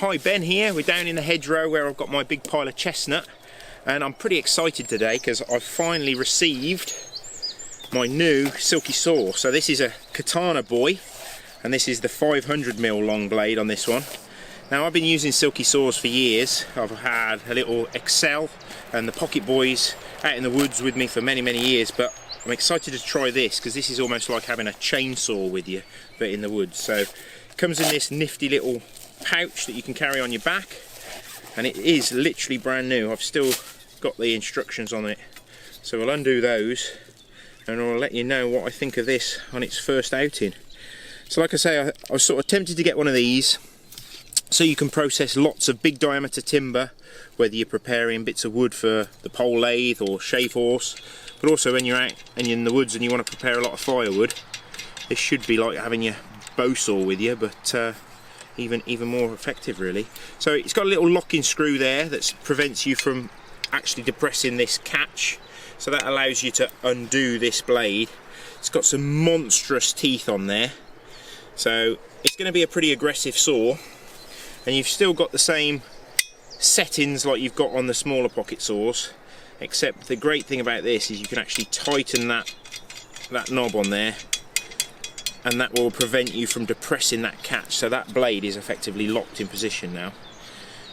Hi, Ben here. We're down in the hedgerow where I've got my big pile of chestnut, and I'm pretty excited today because I've finally received my new Silky saw. So this is a KATANABOY, and this is the 500mm long blade on this one. Now, I've been using Silky saws for years. I've had a little Excel and the Pocket Boys out in the woods with me for many years, but I'm excited to try this because this is almost like having a chainsaw with you, but in the woods. So it comes in this nifty little pouch that you can carry on your back, and it is literally brand new. I've still got the instructions on it, so we'll undo those and I'll let you know what I think of this on its first outing. So like I say, I was sort of tempted to get one of these so you can process lots of big diameter timber, whether you're preparing bits of wood for the pole lathe or shave horse, but also when you're out and you're in the woods and you want to prepare a lot of firewood. This should be like having your bow saw with you, but even more effective really. So it's got a little locking screw there that prevents you from actually depressing this catch, so that allows you to undo this blade. It's got some monstrous teeth on there, so it's going to be a pretty aggressive saw, and you've still got the same settings like you've got on the smaller pocket saws, except the great thing about this is you can actually tighten that knob on there, and that will prevent you from depressing that catch. So that blade is effectively locked in position now,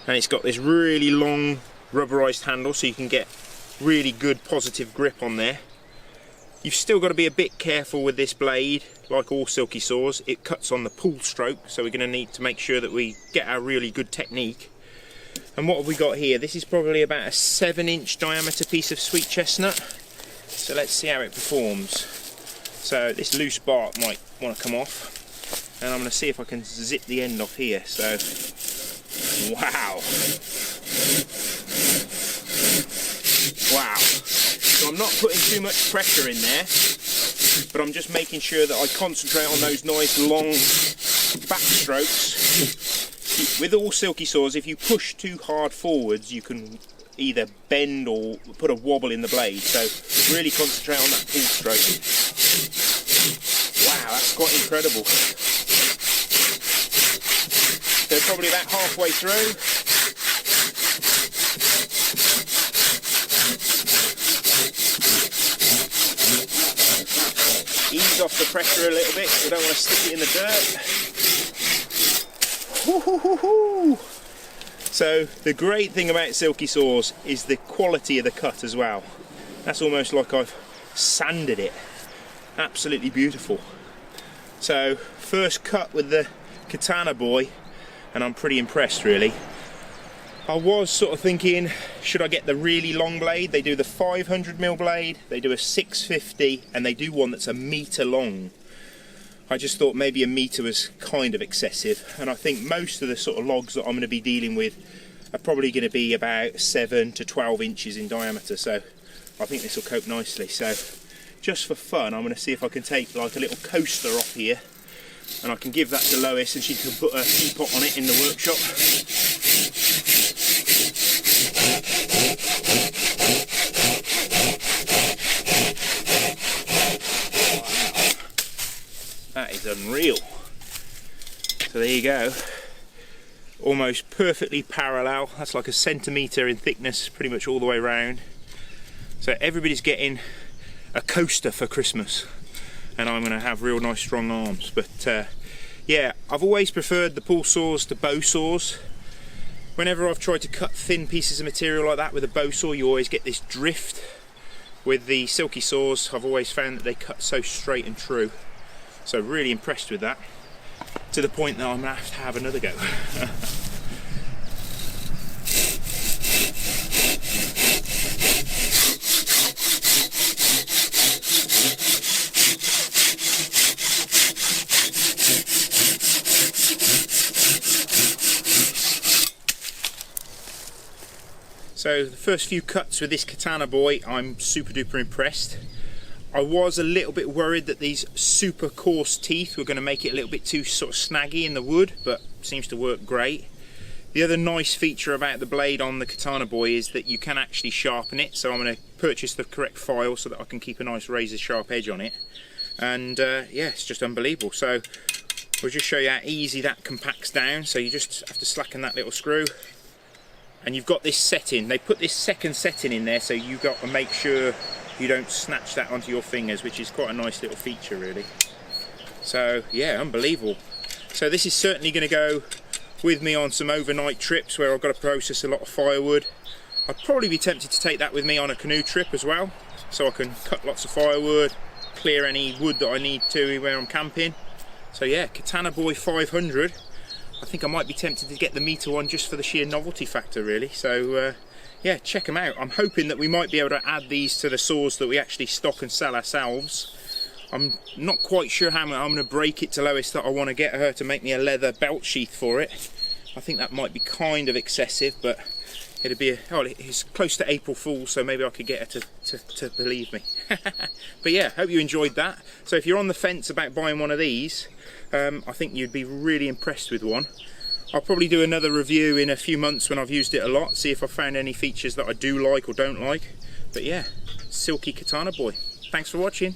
and it's got this really long rubberized handle, so you can get really good positive grip on there. You've still got to be a bit careful with this blade. Like all Silky saws, it cuts on the pull stroke, so we're going to need to make sure that we get our really good technique. And what have we got here? This is probably about a 7-inch diameter piece of sweet chestnut, so let's see how it performs. So this loose bark might want to come off, and I'm going to see if I can zip the end off here. So, wow. So I'm not putting too much pressure in there, but I'm just making sure that I concentrate on those nice long back strokes. With all Silky saws, if you push too hard forwards, you can either bend or put a wobble in the blade, so really concentrate on that pull stroke. Wow, that's quite incredible. So probably about halfway through. Ease off the pressure a little bit, so I don't want to stick it in the dirt. So the great thing about Silky saws is the quality of the cut as well. That's almost like I've sanded it. Absolutely beautiful. So first cut with the KATANABOY, and I'm pretty impressed really. I was sort of thinking, should I get the really long blade? They do the 500mm blade, they do a 650, and they do one that's a metre long. I just thought maybe a metre was kind of excessive, and I think most of the sort of logs that I'm going to be dealing with are probably going to be about 7 to 12 inches in diameter, so I think this will cope nicely. So just for fun, I'm going to see if I can take like a little coaster off here, and I can give that to Lois and she can put a teapot on it in the workshop. That is unreal. So there you go. Almost perfectly parallel. That's like a centimetre in thickness pretty much all the way around. So everybody's getting a coaster for Christmas, and I'm going to have real nice strong arms. But yeah, I've always preferred the pull saws to bow saws. Whenever I've tried to cut thin pieces of material like that with a bow saw, you always get this drift. With the Silky saws, I've always found that they cut so straight and true. So really impressed with that, to the point that I'm going to have another go. So the first few cuts with this KATANABOY, I'm super duper impressed. I was a little bit worried that these super coarse teeth were going to make it a little bit too sort of snaggy in the wood, but seems to work great. The other nice feature about the blade on the KATANABOY is that you can actually sharpen it, so I'm going to purchase the correct file so that I can keep a nice razor sharp edge on it. And yeah, it's just unbelievable. So We'll just show you how easy that compacts down. So you just have to slacken that little screw, and you've got this setting. They put this second setting in there, so you've got to make sure you don't snatch that onto your fingers, which is quite a nice little feature really. So yeah, unbelievable. So this is certainly going to go with me on some overnight trips where I've got to process a lot of firewood. I'd probably be tempted to take that with me on a canoe trip as well, so I can cut lots of firewood, clear any wood that I need to when I'm camping. So yeah, KATANABOY 500. I think I might be tempted to get the meter one just for the sheer novelty factor really. So yeah, check them out. I'm hoping that we might be able to add these to the saws that we actually stock and sell ourselves. I'm not quite sure how I'm going to break it to Lois that I want to get her to make me a leather belt sheath for it. I think that might be kind of excessive, but it'd be it's close to April Fool's, so maybe I could get her to believe me. But yeah, hope you enjoyed that. So if you're on the fence about buying one of these, I think you'd be really impressed with one. I'll probably do another review in a few months when I've used it a lot, see if I found any features that I do like or don't like. But yeah, Silky KATANABOY. Thanks for watching.